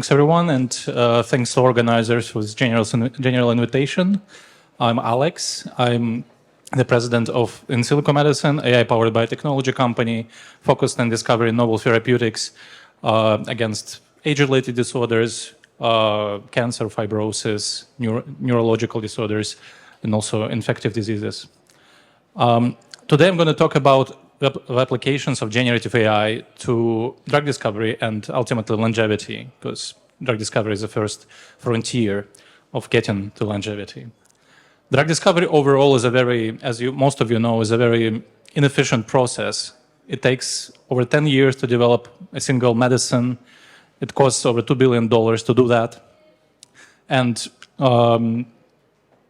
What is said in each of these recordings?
Thanks, everyone, and thanks to organizers for this general invitation. I'm Alex. I'm the president of In Silico Medicine, AI-powered biotechnology company focused on discovering novel therapeutics against age-related disorders, cancer, fibrosis, neurological disorders, and also infectious diseases. Today, I'm going to talk about the applications of generative AI to drug discovery and ultimately longevity, because drug discovery is the first frontier of getting to longevity. Drug discovery overall is a very, as most of you know, is a very inefficient process. It takes over 10 years to develop a single medicine. It costs over $2 billion to do that. And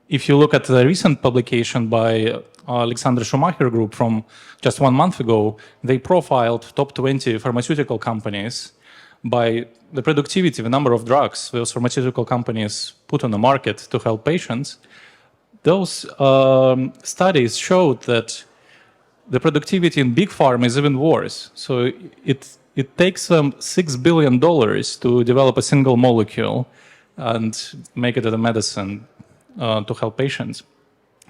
if you look at the recent publication by Alexander Schumacher Group from just 1 month ago, they profiled top 20 pharmaceutical companies by the productivity, the number of drugs those pharmaceutical companies put on the market to help patients. Those studies showed that the productivity in big pharma is even worse. So it takes them $6 billion to develop a single molecule and make it a medicine to help patients.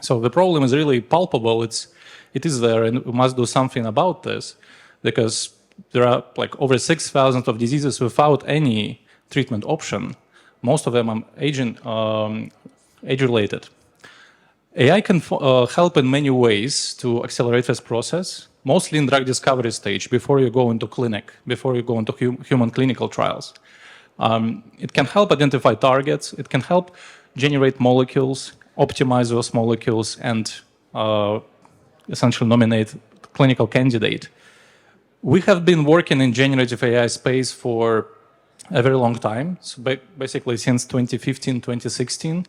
So the problem is really palpable. It is there, and we must do something about this, because there are like over 6,000 of diseases without any treatment option. Most of them are age-related. AI can help in many ways to accelerate this process, mostly in drug discovery stage, before you go into clinic, before you go into human clinical trials. It can help identify targets. It can help generate molecules, optimize those molecules, and essentially nominate clinical candidate. We have been working in generative AI space for a very long time, so basically since 2015, 2016.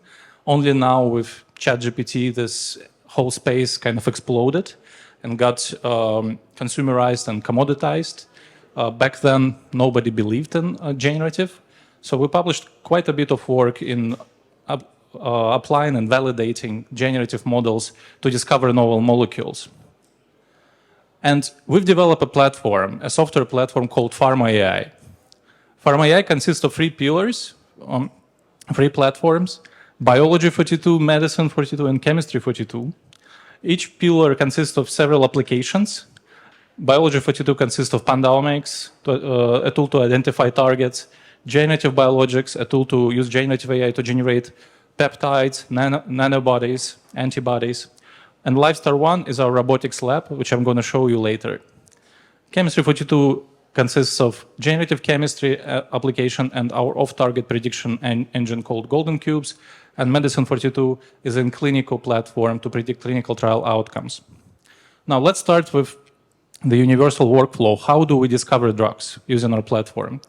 Only now with ChatGPT, this whole space kind of exploded and got consumerized and commoditized. Back then, nobody believed in generative. So we published quite a bit of work in applying and validating generative models to discover novel molecules. And we've developed a platform, a software platform called Pharma AI. Pharma AI consists of 3 pillars, 3 platforms: Biology 42, Medicine 42, and Chemistry 42. Each pillar consists of several applications. Biology 42 consists of pandomics, a tool to identify targets; generative biologics, a tool to use generative AI to generate peptides, nanobodies, antibodies. And Lifestar 1 is our robotics lab, which I'm going to show you later. Chemistry 42 consists of generative chemistry application and our off-target prediction engine called Golden Cubes. And Medicine 42 is a clinical platform to predict clinical trial outcomes. Now, let's start with the universal workflow. How do we discover drugs using our platform?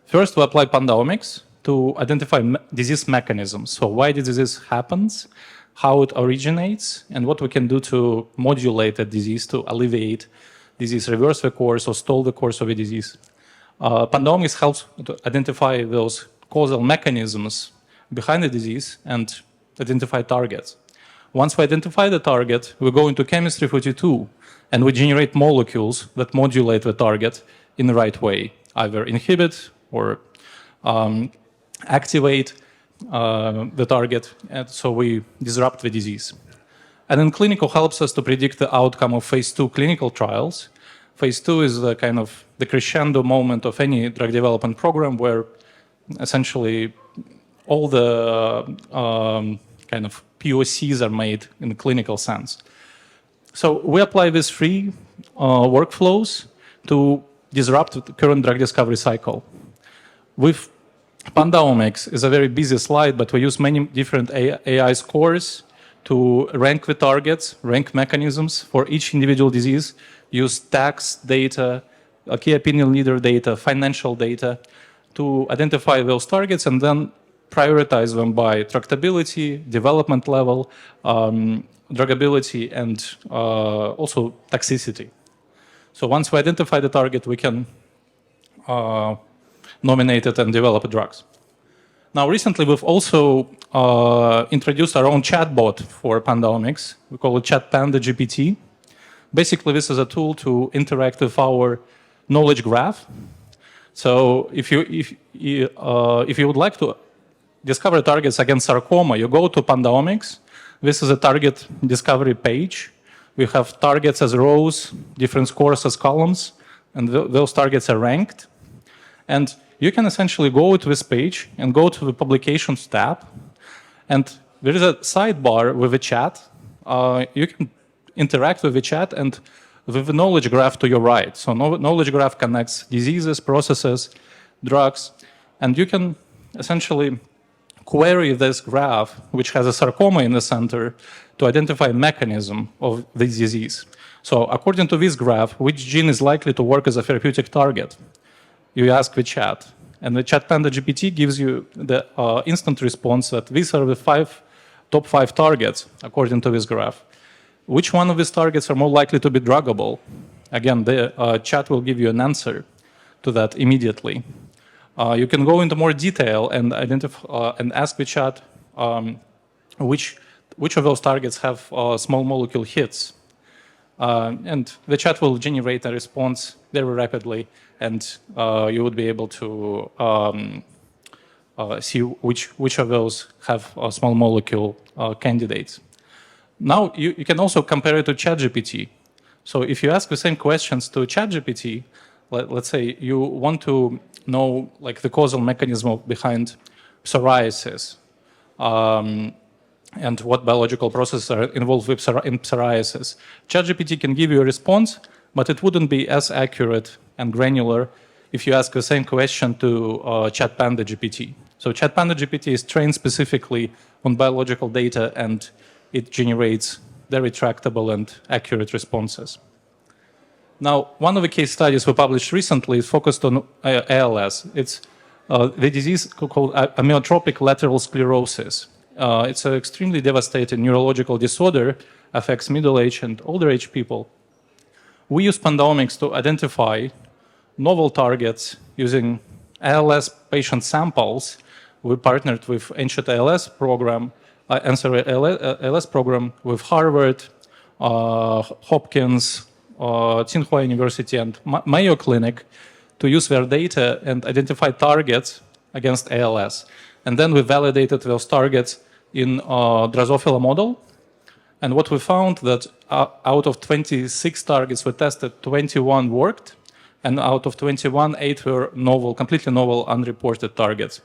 First, we apply pandomics to identify disease mechanisms. So why the disease happens, how it originates, and what we can do to modulate the disease, to alleviate disease, reverse the course, or stall the course of a disease. Pandomics helps to identify those causal mechanisms behind the disease and identify targets. Once we identify the target, we go into Chemistry 42, and we generate molecules that modulate the target in the right way, either inhibit or activate the target, and so we disrupt the disease. And then clinical helps us to predict the outcome of phase 2 clinical trials. Phase 2 is the kind of the crescendo moment of any drug development program, where essentially all the kind of POCs are made in the clinical sense. So we apply these 3 workflows to disrupt the current drug discovery cycle. With pandomics is a very busy slide, but we use many different AI scores to rank the targets, rank mechanisms for each individual disease, use tax data, key opinion leader data, financial data to identify those targets, and then prioritize them by tractability, development level, druggability, and also toxicity. So once we identify the target, we can nominate it and develop drugs. Now, recently, we've also introduced our own chatbot for pandomics. We call it ChatPanda GPT. Basically, this is a tool to interact with our knowledge graph. So if you would like to discover targets against sarcoma, you go to Pandaomics. This is a target discovery page. We have targets as rows, different scores as columns, and those targets are ranked. And you can essentially go to this page and go to the Publications tab. And there is a sidebar with a chat. You can interact with the chat and with the knowledge graph to your right. So knowledge graph connects diseases, processes, drugs, and you can essentially query this graph, which has a sarcoma in the center, to identify mechanism of this disease. So according to this graph, which gene is likely to work as a therapeutic target? You ask the chat, and the chat Panda GPT gives you the instant response that these are the top five targets according to this graph. Which one of these targets are more likely to be druggable? Again, the chat will give you an answer to that immediately. You can go into more detail and identify and ask the chat which of those targets have small molecule hits. And the chat will generate a response very rapidly, and you would be able to see which of those have small molecule candidates. Now, you can also compare it to ChatGPT. So if you ask the same questions to ChatGPT, let's say you want to know like the causal mechanism behind psoriasis and what biological processes are involved in psoriasis. ChatGPT can give you a response, but it wouldn't be as accurate and granular if you ask the same question to ChatPanda GPT. So ChatPanda GPT is trained specifically on biological data, and it generates very tractable and accurate responses. Now, one of the case studies we published recently is focused on ALS. It's the disease called amyotrophic lateral sclerosis. It's an extremely devastating neurological disorder, affects middle-aged and older-age people. We use Pandaomics to identify novel targets using ALS patient samples. We partnered with Ancient ALS program, ALS program with Harvard, Hopkins, Tsinghua University, and Mayo Clinic to use their data and identify targets against ALS. And then we validated those targets in Drosophila model. And what we found that out of 26 targets we tested, 21 worked, and out of 21, 8 were novel, completely novel, unreported targets.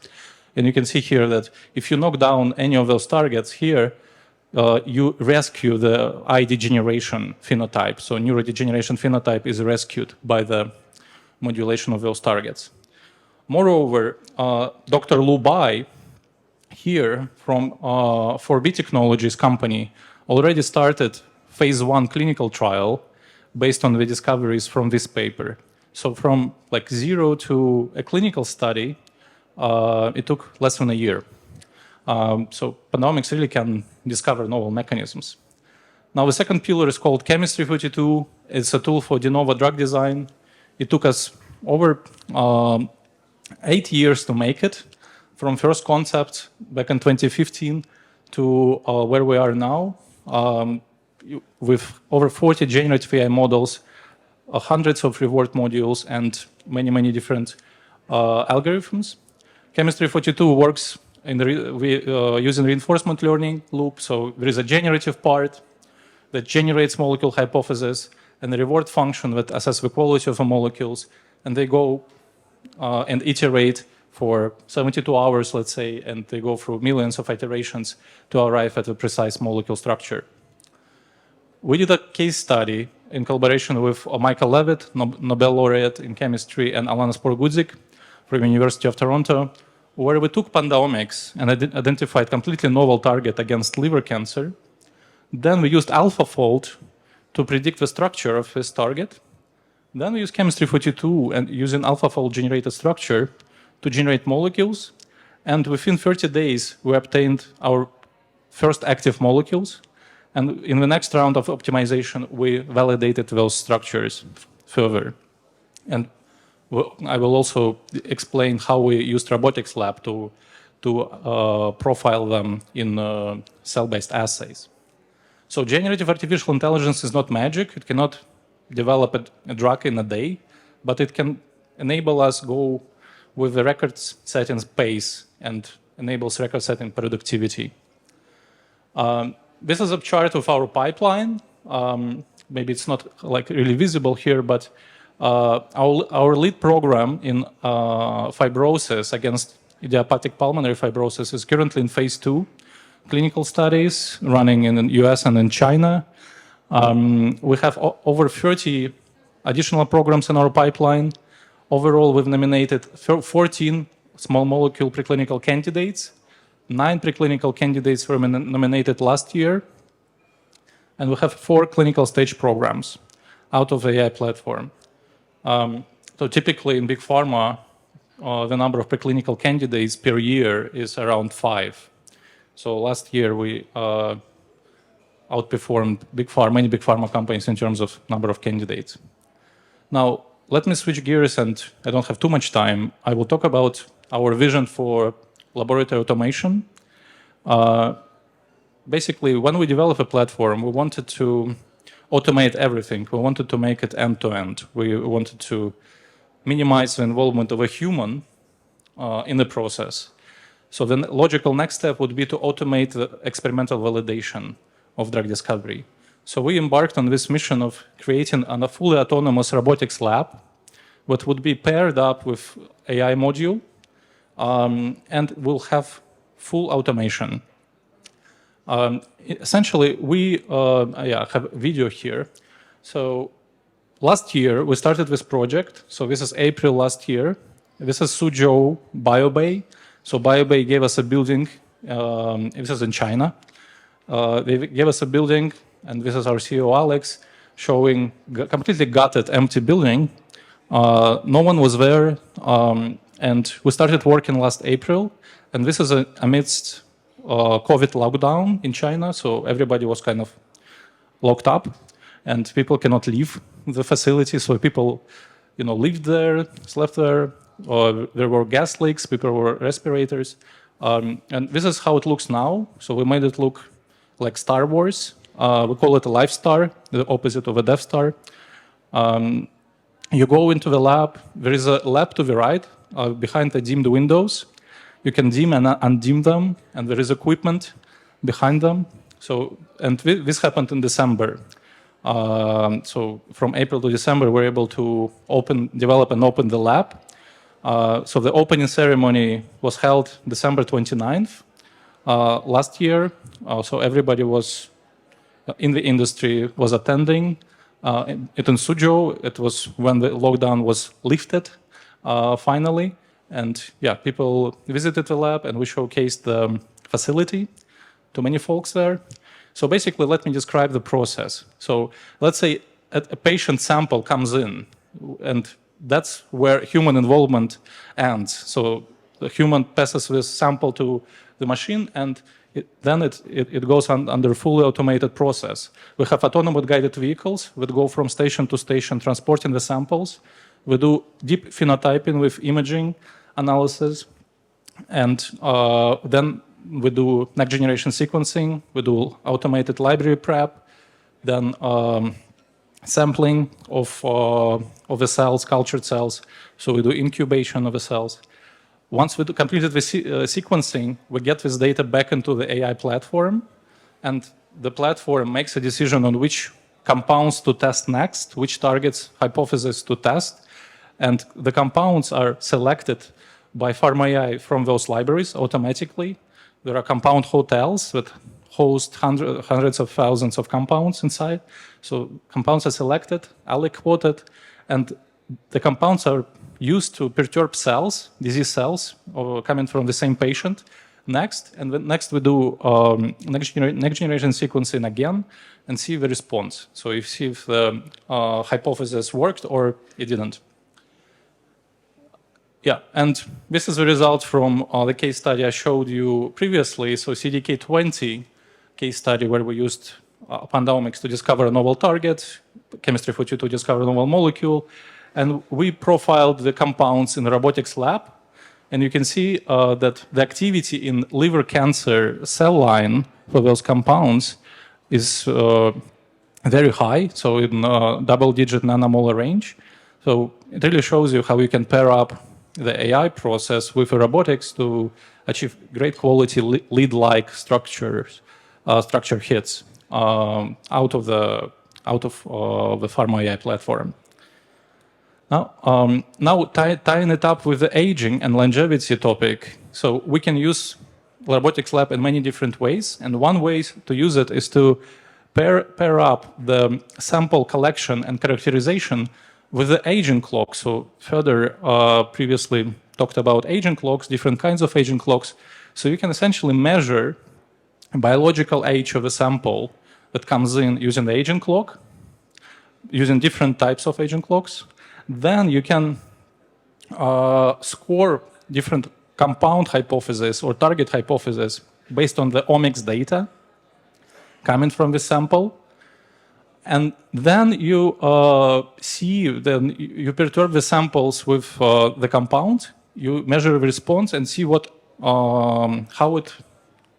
And you can see here that if you knock down any of those targets here, you rescue the eye degeneration phenotype. So neurodegeneration phenotype is rescued by the modulation of those targets. Moreover, Dr. Lu Bai here from 4B Technologies company already started phase 1 clinical trial based on the discoveries from this paper. So from like zero to a clinical study, it took less than a year. So Pandaomics really can discover novel mechanisms. Now the second pillar is called Chemistry 42. It's a tool for de novo drug design. It took us over 8 years to make it, from first concept back in 2015 to where we are now, with over 40 generative AI models, hundreds of reward modules, and many, many different algorithms. Chemistry 42 works using reinforcement learning loop. So there is a generative part that generates molecule hypothesis and a reward function that assesses the quality of the molecules. And they go and iterate for 72 hours, let's say, and they go through millions of iterations to arrive at a precise molecule structure. We did a case study in collaboration with Michael Levitt, Nobel laureate in chemistry, and Alana Spor-Gudzik from the University of Toronto, where we took Pandaomics and identified completely novel target against liver cancer. Then we used AlphaFold to predict the structure of this target. Then we used Chemistry 42 and using AlphaFold generated structure to generate molecules. And within 30 days, we obtained our first active molecules. And in the next round of optimization, we validated those structures further. And I will also explain how we used Robotics lab to profile them in cell-based assays. So generative artificial intelligence is not magic. It cannot develop a drug in a day, but it can enable us go with the record-setting pace and enables record-setting productivity. This is a chart of our pipeline. Maybe it's not like really visible here, but our lead program in fibrosis against idiopathic pulmonary fibrosis is currently in phase 2 clinical studies running in the US and in China. We have over 30 additional programs in our pipeline. Overall, we've nominated 14 small molecule preclinical candidates. 9 preclinical candidates were nominated last year. And we have 4 clinical stage programs out of the AI platform. So typically in big pharma, the number of preclinical candidates per year is around 5. So last year we outperformed many big pharma companies in terms of number of candidates. Now, let me switch gears, and I don't have too much time. I will talk about our vision for laboratory automation. Basically, when we develop a platform, we wanted to automate everything. We wanted to make it end-to-end. We wanted to minimize the involvement of a human in the process. So the logical next step would be to automate the experimental validation of drug discovery. So we embarked on this mission of creating a fully autonomous robotics lab, that would be paired up with AI module, and will have full automation. Essentially, we have a video here. So last year, we started this project. So this is April last year. This is Suzhou BioBay. So BioBay gave us a building. This is in China. They gave us a building, and this is our CEO, Alex, showing completely gutted, empty building. No one was there, and we started working last April. And this is amidst COVID lockdown in China, so everybody was kind of locked up, and people cannot leave the facility. So people, lived there, slept there. There were gas leaks, people were respirators, and this is how it looks now. So we made it look like Star Wars. We call it a Life Star, the opposite of a Death Star. You go into the lab. There is a lab to the right, behind the dimmed windows. You can dim and undim them, and there is equipment behind them. So, and this happened in December. So from April to December, we're able to develop and open the lab. So the opening ceremony was held December 29th last year. So everybody was in the industry was attending. In Suzhou, it was when the lockdown was lifted finally. And yeah, people visited the lab, and we showcased the facility to many folks there. So basically, let me describe the process. So let's say a patient sample comes in, and that's where human involvement ends. So the human passes this sample to the machine, and then it goes under a fully automated process. We have autonomous guided vehicles that go from station to station transporting the samples. We do deep phenotyping with imaging analysis, and then we do next generation sequencing. We do automated library prep, then sampling of the cells, cultured cells. So we do incubation of the cells. Once we completed the sequencing, we get this data back into the AI platform, and the platform makes a decision on which compounds to test next, which targets, hypotheses to test, and the compounds are selected by PharmAI from those libraries automatically. There are compound hotels that host hundreds of thousands of compounds inside. So compounds are selected, aliquoted, and the compounds are used to perturb cells, disease cells, coming from the same patient. Next, and then next we do next generation sequencing again and see the response. So you see if the hypothesis worked or it didn't. Yeah, and this is the result from the case study I showed you previously. So CDK20 case study where we used pandomics to discover a novel target, chemistry for to discover a novel molecule, and we profiled the compounds in the robotics lab. And you can see that the activity in liver cancer cell line for those compounds is very high, so in double-digit nanomolar range. So it really shows you how you can pair up the AI process with robotics to achieve great quality lead-like structures, structure hits out of the Pharma AI platform. Now tying it up with the aging and longevity topic, so we can use robotics lab in many different ways, and one way to use it is to pair up the sample collection and characterization with the aging clock. So further, previously talked about aging clocks, different kinds of aging clocks. So you can essentially measure biological age of a sample that comes in using the aging clock, using different types of aging clocks. Then you can score different compound hypotheses or target hypotheses based on the omics data coming from the sample. And then you you perturb the samples with the compound, you measure the response and see how it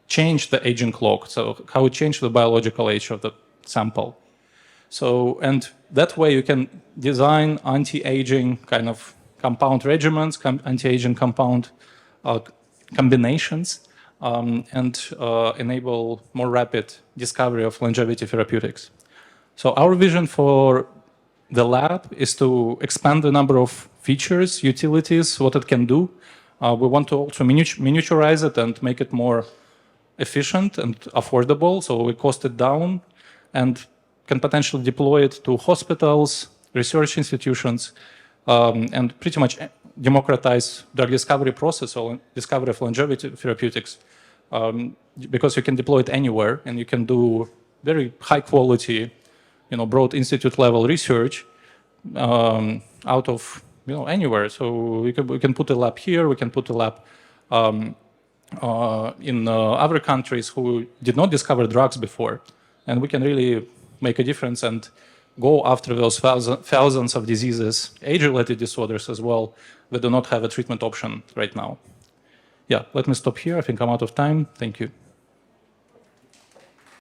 changed the aging clock, so how it changed the biological age of the sample. So, and that way you can design anti-aging kind of compound regimens, anti-aging compound combinations, and enable more rapid discovery of longevity therapeutics. So our vision for the lab is to expand the number of features, utilities, what it can do. We want to also miniaturize it and make it more efficient and affordable, so we cost it down and can potentially deploy it to hospitals, research institutions, and pretty much democratize drug discovery process or discovery of longevity therapeutics, because you can deploy it anywhere and you can do very high quality, broad institute level research out of anywhere. So we can put a lab here, we can put a lab in other countries who did not discover drugs before, and we can really make a difference and go after those thousands of diseases, age-related disorders as well, that do not have a treatment option right now. Yeah, let me stop here. I think I'm out of time. Thank you.